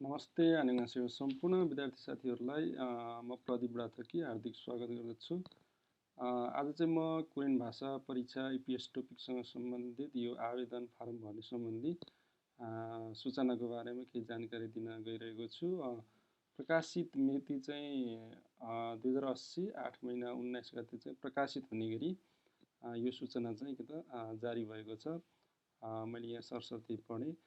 नमस्ते 안녕하세요 सम्पूर्ण विद्यार्थी साथीहरूलाई म प्रदीप बुढाथोकी हार्दिक स्वागत गर्दछु। आज चाहिँ म कोरियन भाषा परीक्षा EPS टपिकसँग सम्बन्धित यो आवेदन फारम भर्ने सम्बन्धी सूचनाको बारेमा केही जानकारी दिन गइरहेको छु। प्रकाशित मिति चाहिँ 2080 8 महिना 19 गते चाहिँ प्रकाशित हुने गरी यो सूचना चाहिँ के त जारी भएको छ। मैले यहाँ सरस्वती पढेँ।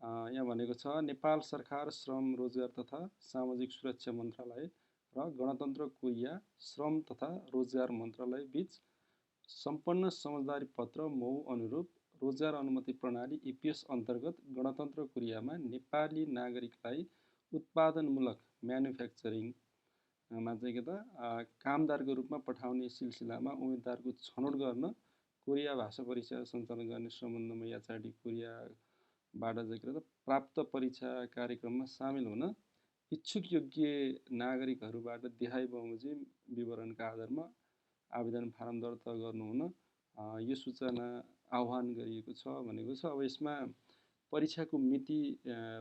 यहाँ भनेको छ नेपाल सरकार श्रम रोजगार तथा सामाजिक सुरक्षा मन्त्रालय र गणतन्त्र कोरिया श्रम तथा रोजगार मन्त्रालय बीच सम्पन्न समझदारी पत्र मौ अनुरूप रोजगार अनुमति प्रणाली EPS अन्तर्गत गणतन्त्र कोरियामा नेपाली नागरिकलाई उत्पादनमूलक म्यानुफ्याक्चरिङमा चाहिँ के त कामदारको रूपमा पठाउने सिलसिलामा उम्मेदवारको छनौट गर्न कोरिया भाषा परीक्षा सञ्चालन गर्ने सम्बन्धमा याचाडी कोरियाबाट चाहिँ के त प्राप्त परीक्षा कार्यक्रममा सामेल हुन इच्छुक योग्य नागरिकहरूबाट देखाइ बमोजिम विवरणका आधारमा आवेदन फारम दर्ता गर्नुहुन यो सूचना आह्वान गरिएको छ भनेको छ। अब यसमा परीक्षाको मिति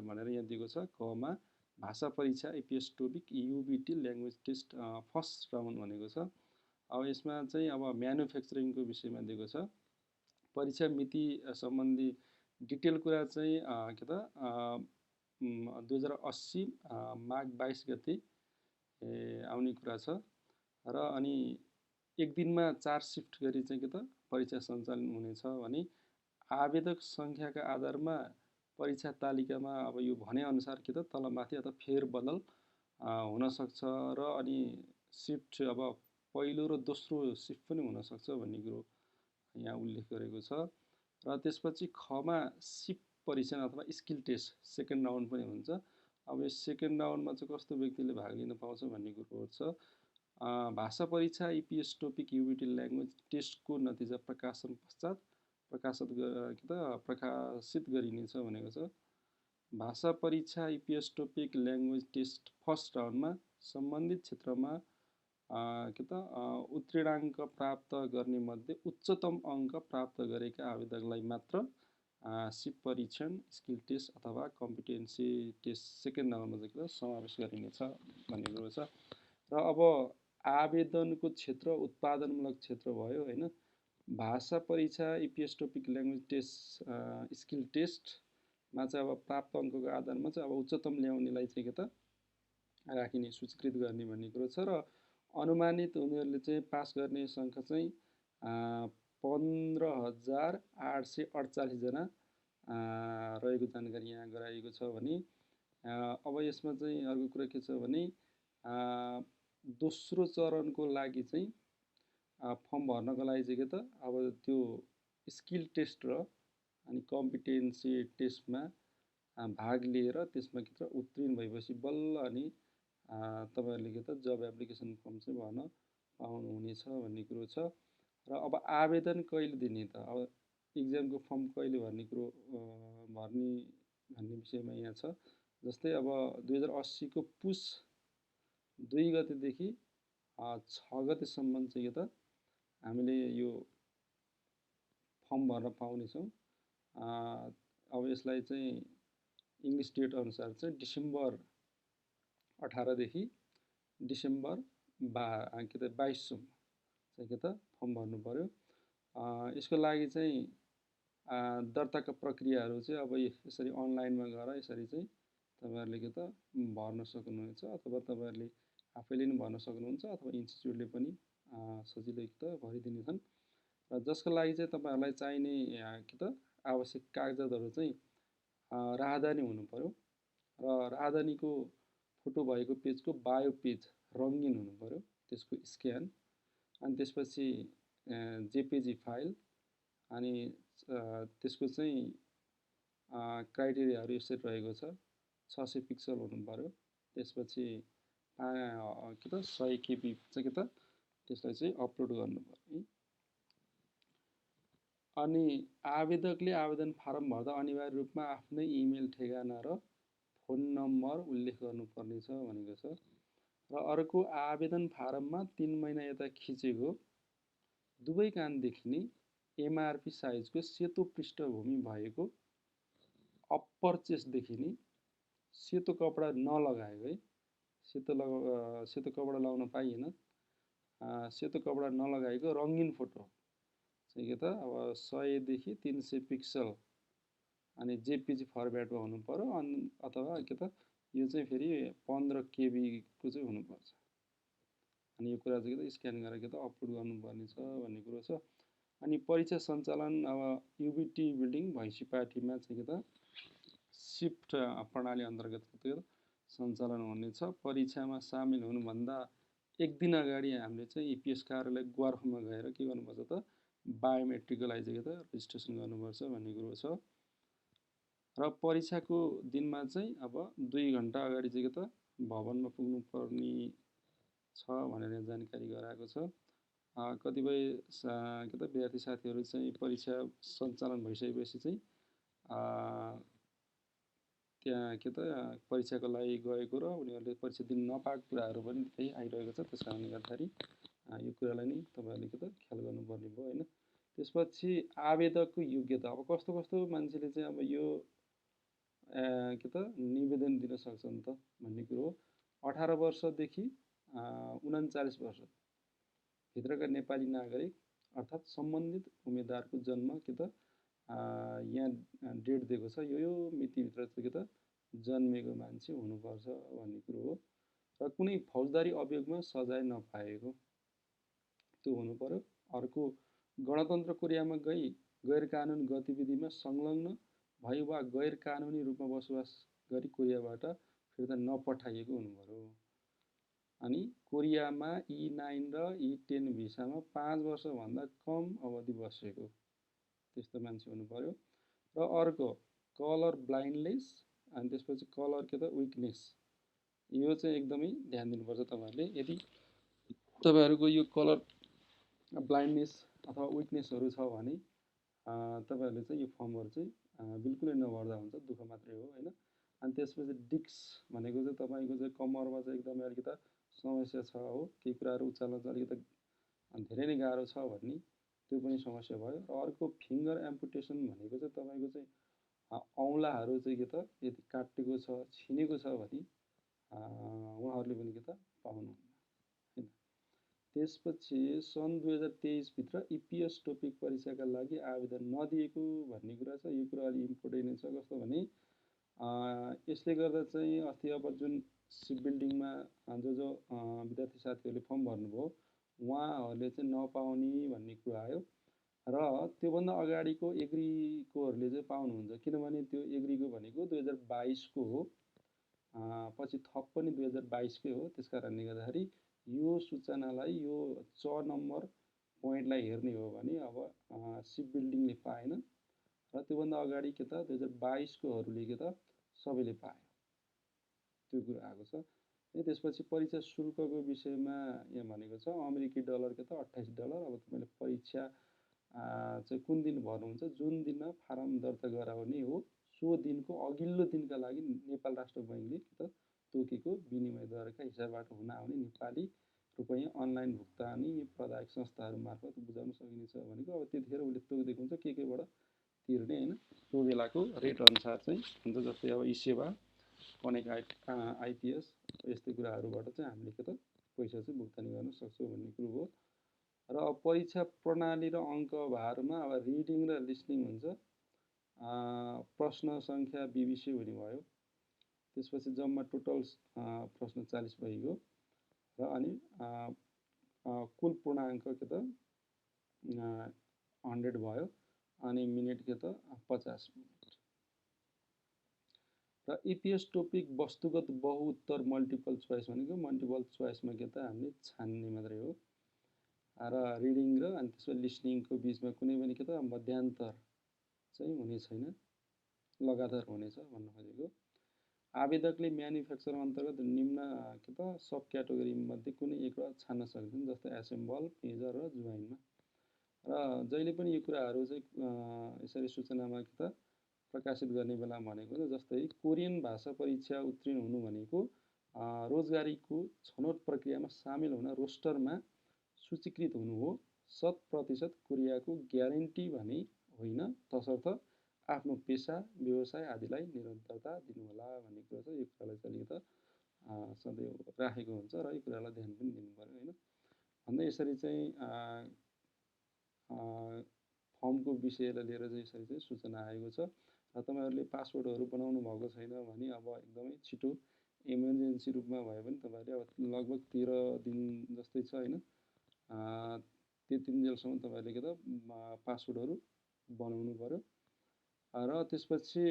भनेर यहाँ दिएको छ कमा भाषा परीक्षा EPS TOPIK UBT language test first round भनेको छ। अब यसमा चाहिँ अब म्यानुफ्याक्चरिङको विषयमा दिएको छ। परीक्षा मिति सम्बन्धी डिटेल कुरा चाहिँ के त 2080 माघ 22 गते आउने कुरा छ र अनि एक दिनमा 4 शिफ्ट गरी चाहिँ के त परीक्षा सञ्चालन हुनेछ भने आवेदक सङ्ख्याका आधारमा परीक्षा तालिकामा अब यो भने अनुसार के त तलमाथि अथवा फेरबदल हुन सक्छ र अनि शिफ्ट अब पहिलो र दोस्रो शिफ्ट पनि हुन सक्छ भन्ने कुरो यहाँ उल्लेख गरेको छ। र त्यसपछि खमा शिफ्ट परीक्षण अथवा स्किल टेस्ट सेकेन्ड राउन्ड पनि हुन्छ। अब यो सेकेन्ड राउन्डमा चाहिँ कस्तो व्यक्तिले भाग लिन पाउँछ भन्ने कुरो छ। भाषा परीक्षा EPS टोपिक UBT ल्याङ्ग्वेज टेस्टको नतिजा प्रकाशन पश्चात प्रकाशित गरिनेछ भनेको छ। भाषा परीक्षा EPS TOPIK language test first राउन्डमा सम्बन्धित क्षेत्रमा के त उत्तीर्णाङ्क प्राप्त गर्ने मध्ये उच्चतम अङ्क प्राप्त गरेका आवेदकलाई मात्र शिफ्ट परीक्षण स्किल टेस्ट अथवा कम्पिटेन्सी टेस्ट सेकेन्ड राउन्डमा चाहिँ समावेश गरिनेछ भन्ने कुरो छ। र अब आवेदनको क्षेत्र उत्पादनमूलक क्षेत्र भयो हैन। भाषा परीक्षा EPS TOPIK language test skill टेस्टमा चाहिँ अब प्राप्त अङ्कको आधारमा चाहिँ अब उच्चतम ल्याउनेलाई चाहिँ के त राखिने सूचीकृत गर्ने भन्ने कुरो छ। र अनुमानित उनीहरूले चाहिँ पास गर्ने सङ्ख्या चाहिँ 15,848 जना रहेको जानकारी यहाँ गराइएको छ भने अब यसमा चाहिँ अर्को कुरा के छ भने दोस्रो चरणको लागि चाहिँ फर्म भर्नको लागि चाहिँ के त अब त्यो स्किल टेस्ट र अनि कम्पिटेन्सी टेस्टमा भाग लिएर त्यसमा के त उत्तीर्ण भएपछि बल्ल अनि तपाईहरुले के त जब एप्लिकेसन फर्म चाहिँ भर्न पाउनुहुनेछ भन्ने कुरो छ। र अब आवेदन कहिले दिने त अब इक्जामको फर्म कहिले भर्ने कुरो भर्ने भन्ने विषयमा यहाँ छ। जस्तै अब 2080 को पुस 2 गतेदेखि 6 गतेसम्म चाहिँ के त हामीले यो फर्म भर्न पाउनेछौँ। अब यसलाई चाहिँ इङ्ग्लिस डेट अनुसार चाहिँ डिसेम्बर 18 देखि डिसेम्बर 22 सम्म चाहिँ के त फर्म भर्नु पर्यो। यसको लागि चाहिँ दर्ताका प्रक्रियाहरू चाहिँ अब यसरी अनलाइनमा गएर यसरी चाहिँ तपाईहरुले के त भर्न सक्नुहुनेछ अथवा तपाईहरुले आफैले पनि भर्न सक्नुहुन्छ अथवा इन्स्टिट्युटले पनि सजिलै के त भरिदिनेछन्। र जसको लागि चाहिँ तपाईहरुलाई चाहिने के त आवश्यक कागजातहरू चाहिँ राहदानी हुनु पर्यो र राहदानीको फोटो भएको पेजको बायो पेज रङ्गीन हुनु पर्यो, त्यसको स्क्यान, अनि त्यसपछि जेपीजी फाइल, अनि त्यसको चाहिँ क्राइटेरियाहरू यसरी रहेको छ। 600 पिक्सल हुनु पर्यो, त्यसपछि के त 100 KB चाहिँ के त त्यसलाई चाहिँ अपलोड गर्नु पर्यो। अनि आवेदकले आवेदन फारम भर्दा अनिवार्य रूपमा आफ्नै इमेल ठेगाना र फोन नम्बर उल्लेख गर्नुपर्नेछ भनेको छ। र अर्को आवेदन फारममा 3 महिना यता खिचेको दुवै कान देखिने MRP साइजको सेतो पृष्ठभूमि भएको अप्पर चेस्ट देखिने सेतो कपडा नलगाएको है, सेतो कपडा लगाउन पाइएन। सेतो कपडा नलगाएको रङ्गीन फोटो चाहिँ के त अब 100 देखि 300 पिक्सल अनि जेपिजी फर्मेटमा हुनु पर्यो, अथवा के त यो चाहिँ फेरि 15 केबी को चाहिँ हुनुपर्छ। अनि यो कुरा चाहिँ के त स्क्यान गरेर के त अपलोड गर्नुपर्ने छ भन्ने कुरो छ। अनि परीक्षा सञ्चालन अब युबिटी बिल्डिङ भैँसीपाटीमा चाहिँ के त सिफ्ट प्रणाली अन्तर्गत के त सञ्चालन हुनेछ। परीक्षामा सामेल हुनुभन्दा एक दिन अगाडि हामीले चाहिँ इपिएस कार्यालय ग्वार्फमा गएर के गर्नुपर्छ त बायोमेट्रिकको लागि चाहिँ के त रेजिस्ट्रेसन गर्नुपर्छ भन्ने कुरो छ। र परीक्षाको दिनमा चाहिँ अब 2 घण्टा अगाडि चाहिँ के त भवनमा पुग्नुपर्ने छ भनेर जानकारी गराएको छ। कतिपय के त विद्यार्थी साथीहरू चाहिँ परीक्षा सञ्चालन भइसकेपछि चाहिँ त्यहाँ के त परीक्षाको लागि गएको र उनीहरूले परीक्षा दिन नपाएको कुराहरू पनि त्यही आइरहेको छ। त्यस कारणले गर्दाखेरि यो कुरालाई नि तपाईँहरूले के त ख्याल गर्नुपर्ने भयो होइन। त्यसपछि आवेदकको योग्यता, अब कस्तो कस्तो मान्छेले चाहिँ अब यो के त निवेदन दिन सक्छन् त भन्ने कुरो हो। 18 वर्षदेखि 39 वर्ष भित्रका नेपाली नागरिक अर्थात् सम्बन्धित उम्मेदवारको जन्म के त यहाँ डेट दिएको छ, यो मितिभित्र चाहिँ के त जन्मेको मान्छे हुनुपर्छ भन्ने कुरो हो। र कुनै फौजदारी अभियोगमा सजाय नपाएको त्यो हुनु पर्यो। अर्को, गणतन्त्र कोरियामा गई गैर कानुनी गतिविधिमा संलग्न भयो वा गैर कानुनी रूपमा बसोबास गरी कोरियाबाट फिर्ता नपठाइएको हुनु पर्यो। अनि कोरियामा E9 र E10 भिसामा 5 वर्षभन्दा कम अवधि बसेको त्यस्तो मान्छे हुनु पर्यो। र अर्को, कलर ब्लाइन्डनेस अनि त्यसपछि कलर के त विकनेस, यो चाहिँ एकदमै ध्यान दिनुपर्छ तपाईँहरूले। यदि तपाईँहरूको यो कलर ब्लाइन्डनेस अथवा विकनेसहरू छ भने तपाईँहरूले चाहिँ यो फर्महरू चाहिँ बिल्कुलै नभर्दा हुन्छ, दुःख मात्रै हो होइन। अनि त्यसपछि डिक्स भनेको चाहिँ तपाईँको चाहिँ कम्मरमा चाहिँ एकदमै अलिकति समस्या छ हो, केही कुराहरू उचाल्न चाहिँ अलिकति धेरै नै गाह्रो छ भन्ने त्यो पनि समस्या भयो। र अर्को, फिङ्गर एम्पुटेसन भनेको चाहिँ तपाईँको चाहिँ औँलाहरू चाहिँ के त यदि काटेको छ छिनेको छ भने उहाँहरूले पनि के त पाउनुहुन्न होइन। त्यसपछि सन् 2023 भित्र इपिएस टोपिक परीक्षाका लागि आवेदन नदिएको भन्ने कुरा छ। यो कुरा अलिक इम्पोर्टेन्ट नै छ। कस्तो भने यसले गर्दा चाहिँ अस्ति अब जुन सिप बिल्डिङमा जो विद्यार्थी साथीहरूले फर्म भर्नुभयो उहाँहरूले चाहिँ नपाउने भन्ने कुरा आयो। र त्योभन्दा अगाडिको एग्रीकोहरूले चाहिँ पाउनुहुन्छ, किनभने त्यो एग्रीको भनेको 2022 को हो, पछि थप पनि 2022 कै हो। त्यस कारणले गर्दाखेरि यो सूचनालाई यो 6 नम्बर पोइन्टलाई हेर्ने हो भने अब सिप बिल्डिङले पाएन र त्योभन्दा अगाडि के त 2022 कोहरूले के त सबैले पायो, त्यो कुरा आएको छ। त्यसपछि परीक्षा शुल्कको विषयमा यहाँ भनेको छ अमेरिकी डलर के त $28। अब तपाईँले परीक्षा चाहिँ कुन दिन भर्नुहुन्छ, जुन दिनमा फारम दर्ता गराउने हो सो दिनको अघिल्लो दिनका लागि नेपाल राष्ट्र बैङ्कले के त तोकेको विनिमय दरका हिसाबबाट हुन आउने नेपाली रुपैयाँ अनलाइन भुक्तानी प्रदायक संस्थाहरू मार्फत बुझाउन सकिनेछ भनेको। अब त्यतिखेर उसले तोकिदिएको हुन्छ केबाट तिर्ने होइन, त्यो बेलाको रेट अनुसार चाहिँ हुन्छ। जस्तै अब ई सेवा, कनेक्ट आइपिएस यस्तै कुराहरूबाट चाहिँ हामीले के त पैसा चाहिँ भुक्तानी गर्न सक्छौँ भन्ने कुरो हो। र परीक्षा प्रणाली र अङ्कभारमा अब रिडिङ र लिसनिङ हुन्छ। प्रश्न सङ्ख्या बीबीसी हुने भयो। त्यसपछि जम्मा टोटल प्रश्न 40 भइगयो र अनि कुल पूर्णाङ्क के त 100 भयो अनि मिनेट के त 50 मिनट। र इपिएस टोपिक वस्तुगत बहुउत्तर मल्टिपल चोइस भनेको मल्टिपल चोइसमा के त हामीले छान्ने मात्रै हो। र रिडिङ र अनि त्यसपछि लिसनिङको बिचमा कुनै पनि के त मध्यान्तर चाहिँ हुने छैन, लगातार हुनेछ भन्न खोजेको। आवेदकले म्यानुफ्याक्चर अन्तर्गत निम्न के त सब क्याटेगोरी मध्ये कुनै एउटा छान्न सक्छन्, जस्तै एसेम्बल, मेजर र जुवाइनमा। र जहिले पनि यो कुराहरू चाहिँ यसरी सूचनामा के त प्रकाशित गर्ने बेला भनेको चाहिँ जस्तै कोरियन भाषा परीक्षा उत्तीर्ण हुनु भनेको रोजगारीको छनौट प्रक्रियामा सामेल हुन रोस्टरमा सूचीकृत हुनु हो। 100% कोरियाको ग्यारेन्टी भने होइन, तसर्थ आफ्नो पेसा व्यवसाय आदिलाई निरन्तरता दिनुहोला भन्ने कुरा छ। यो कुरालाई चाहिँ अलिकति सदैव राखेको हुन्छ र यो कुरालाई ध्यान पनि दिनु पर्यो होइन। भन्दै यसरी चाहिँ फर्मको विषयलाई लिएर चाहिँ यसरी चाहिँ सूचना आएको छ र तपाईँहरूले पासवर्डहरू बनाउनु भएको छैन भने अब एकदमै छिटो इमर्जेन्सी रूपमा भयो भने तपाईँहरूले अब लगभग 13 दिन जस्तै छ होइन, त्यति दिनसम्म तपाईँहरूले के त पासवर्डहरू बनाउनु पर्यो। र त्यसपछि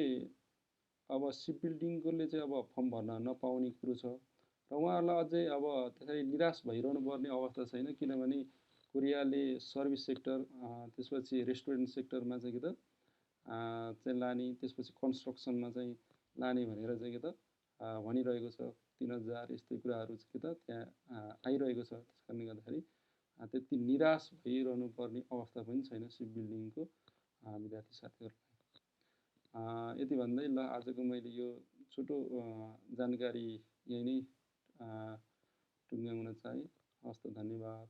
अब सिप बिल्डिङकोले चाहिँ अब फर्म भर्न नपाउने कुरो छ र उहाँहरूलाई अझै अब त्यसरी निराश भइरहनु पर्ने अवस्था छैन, किनभने कोरियाले सर्भिस सेक्टर त्यसपछि रेस्टुरेन्ट सेक्टरमा चाहिँ के त चाहिँ लाने, त्यसपछि कन्स्ट्रक्सनमा चाहिँ लाने भनेर चाहिँ के त भनिरहेको छ। 3000 यस्तै कुराहरू चाहिँ के त त्यहाँ आइरहेको छ। त्यस कारणले गर्दाखेरि त्यति निराश भइरहनु पर्ने अवस्था पनि छैन सिप बिल्डिङको विद्यार्थी साथीहरूलाई। यति भन्दै ल आजको मैले यो छोटो जानकारी यही नै टुङ्ग्याउन चाहेँ। हस्त, धन्यवाद।